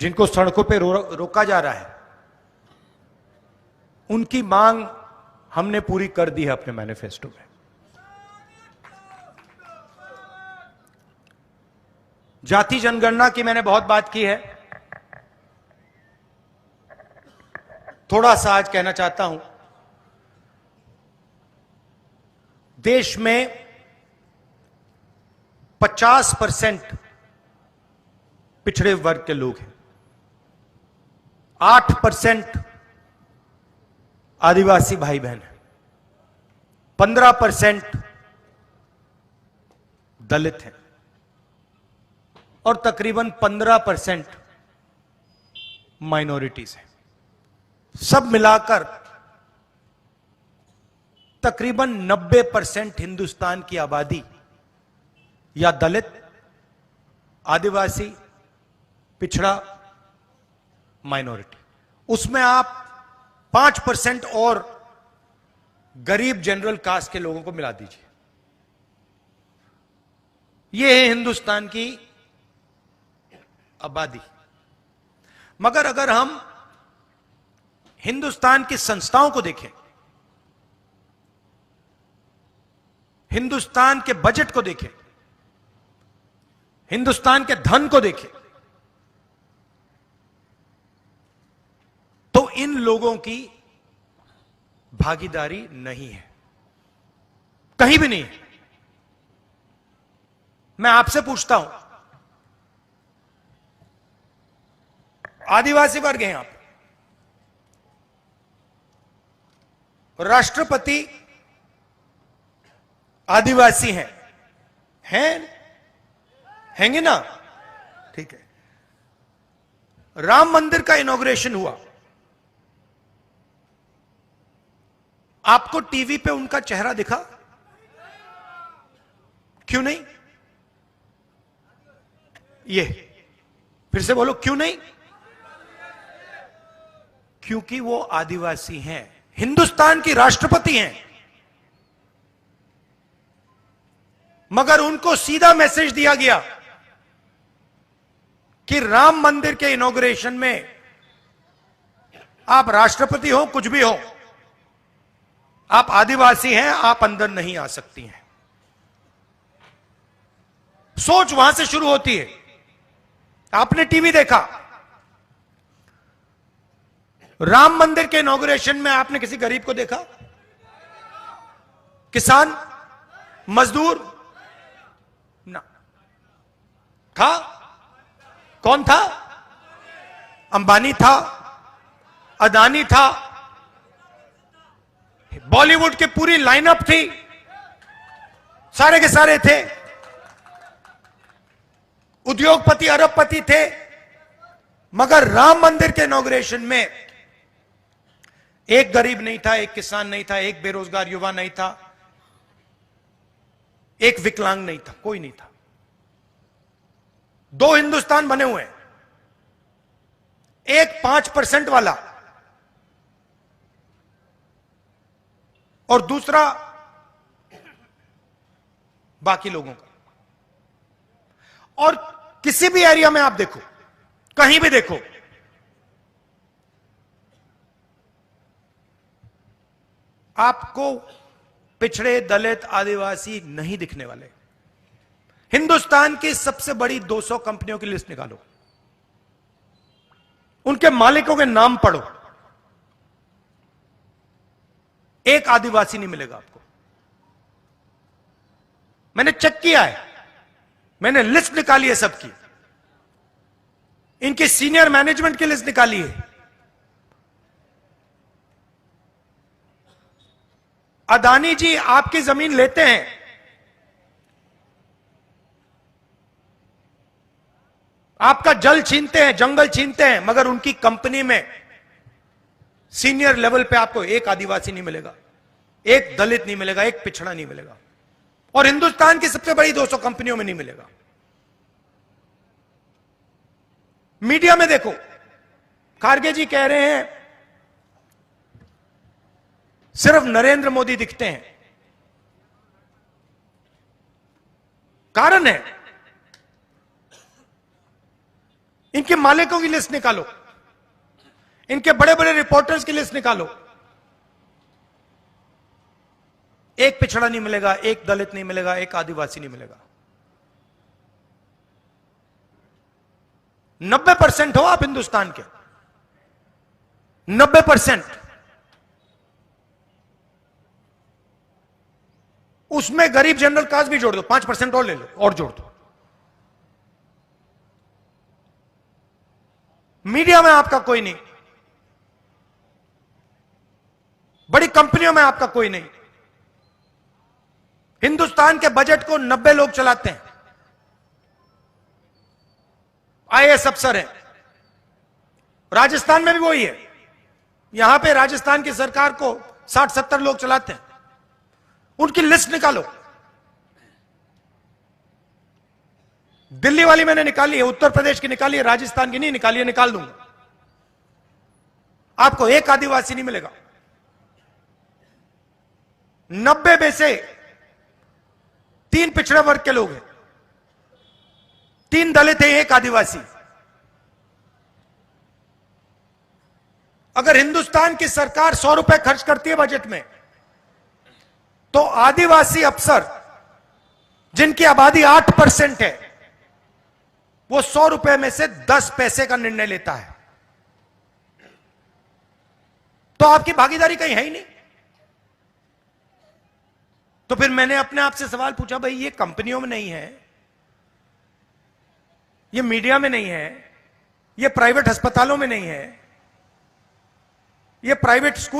जिनको सड़कों पे रोका जा रहा है, उनकी मांग हमने पूरी कर दी है अपने मैनिफेस्टो में। जाति जनगणना की मैंने बहुत बात की है, थोड़ा सा आज कहना चाहता हूं। देश में 50% पिछड़े वर्ग के लोग हैं, 8% आदिवासी भाई बहन हैं, 15% दलित हैं और तकरीबन 15% माइनॉरिटीज हैं। सब मिलाकर तकरीबन 90% हिंदुस्तान की आबादी या दलित, आदिवासी, पिछड़ा, माइनॉरिटी। उसमें आप 5% और गरीब जनरल कास्ट के लोगों को मिला दीजिए। यह है हिंदुस्तान की आबादी। मगर अगर हम हिंदुस्तान की संस्थाओं को देखें, हिंदुस्तान के बजट को देखें, हिंदुस्तान के धन को देखें, तो इन लोगों की भागीदारी नहीं है, कहीं भी नहीं है। मैं आपसे पूछता हूं, आदिवासी वर्ग हैं आप, राष्ट्रपति आदिवासी हैं हैंगे ना? ठीक है। राम मंदिर का इनॉग्रेशन हुआ, आपको टीवी पे उनका चेहरा दिखा? क्यों नहीं? ये फिर से बोलो, क्यों नहीं? क्योंकि वो आदिवासी हैं, हिंदुस्तान की राष्ट्रपति हैं, मगर उनको सीधा मैसेज दिया गया कि राम मंदिर के इनॉग्रेशन में आप राष्ट्रपति हो, कुछ भी हो, आप आदिवासी हैं, आप अंदर नहीं आ सकती हैं। सोच वहां से शुरू होती है। आपने टीवी देखा, राम मंदिर के इनॉग्रेशन में आपने किसी गरीब को देखा? किसान, मजदूर ना था? कौन था? अंबानी था, अदानी था, बॉलीवुड की पूरी लाइनअप थी, सारे के सारे थे, उद्योगपति, अरबपति थे। मगर राम मंदिर के इनॉग्रेशन में एक गरीब नहीं था, एक किसान नहीं था, एक बेरोजगार युवा नहीं था, एक विकलांग नहीं था, कोई नहीं था। दो हिंदुस्तान बने हुए हैं, एक 5% वाला और दूसरा बाकी लोगों का। और किसी भी एरिया में आप देखो, कहीं भी देखो, आपको पिछड़े, दलित, आदिवासी नहीं दिखने वाले। हिंदुस्तान की सबसे बड़ी 200 कंपनियों की लिस्ट निकालो, उनके मालिकों के नाम पढ़ो, एक आदिवासी नहीं मिलेगा आपको। मैंने चेक किया है, मैंने लिस्ट निकाली है सबकी, इनके सीनियर मैनेजमेंट की लिस्ट निकाली है। अदानी जी आपकी जमीन लेते हैं, आपका जल छीनते हैं, जंगल छीनते हैं, मगर उनकी कंपनी में सीनियर लेवल पे आपको एक आदिवासी नहीं मिलेगा, एक दलित नहीं मिलेगा, एक पिछड़ा नहीं मिलेगा, और हिंदुस्तान की सबसे बड़ी 200 कंपनियों में नहीं मिलेगा। मीडिया में देखो, खारगे जी कह रहे हैं सिर्फ नरेंद्र मोदी दिखते हैं। कारण है, इनके मालिकों की लिस्ट निकालो, इनके बड़े बड़े रिपोर्टर्स की लिस्ट निकालो। एक पिछड़ा नहीं मिलेगा, एक दलित नहीं मिलेगा, एक आदिवासी नहीं मिलेगा। 90% हो आप हिंदुस्तान के, 90%। उसमें गरीब जनरल कास्ट भी जोड़ दो, 5% और ले लो और जोड़ दो। मीडिया में आपका कोई नहीं, बड़ी कंपनियों में आपका कोई नहीं। हिंदुस्तान के बजट को 90 लोग चलाते हैं, आईएएस अफसर हैं। राजस्थान में भी वही है, यहां पे राजस्थान की सरकार को 60-70 लोग चलाते हैं। उनकी लिस्ट निकालो। दिल्ली वाली मैंने निकाली है, उत्तर प्रदेश की निकाली है, राजस्थान की नहीं निकाली है, निकाल दूंगा। आपको एक आदिवासी नहीं मिलेगा। 90 में से 3 पिछड़े वर्ग के लोग हैं, 3 दलित हैं, 1 आदिवासी। अगर हिंदुस्तान की सरकार 100 रुपए खर्च करती है बजट में, तो आदिवासी अफसर जिनकी आबादी 8% है, वो 100 रुपए में से 10 पैसे का निर्णय लेता है। तो आपकी भागीदारी कहीं है ही नहीं। तो फिर मैंने अपने आप से सवाल पूछा, भाई ये कंपनियों में नहीं है, ये मीडिया में नहीं है, ये प्राइवेट अस्पतालों में नहीं है, ये प्राइवेट स्कूल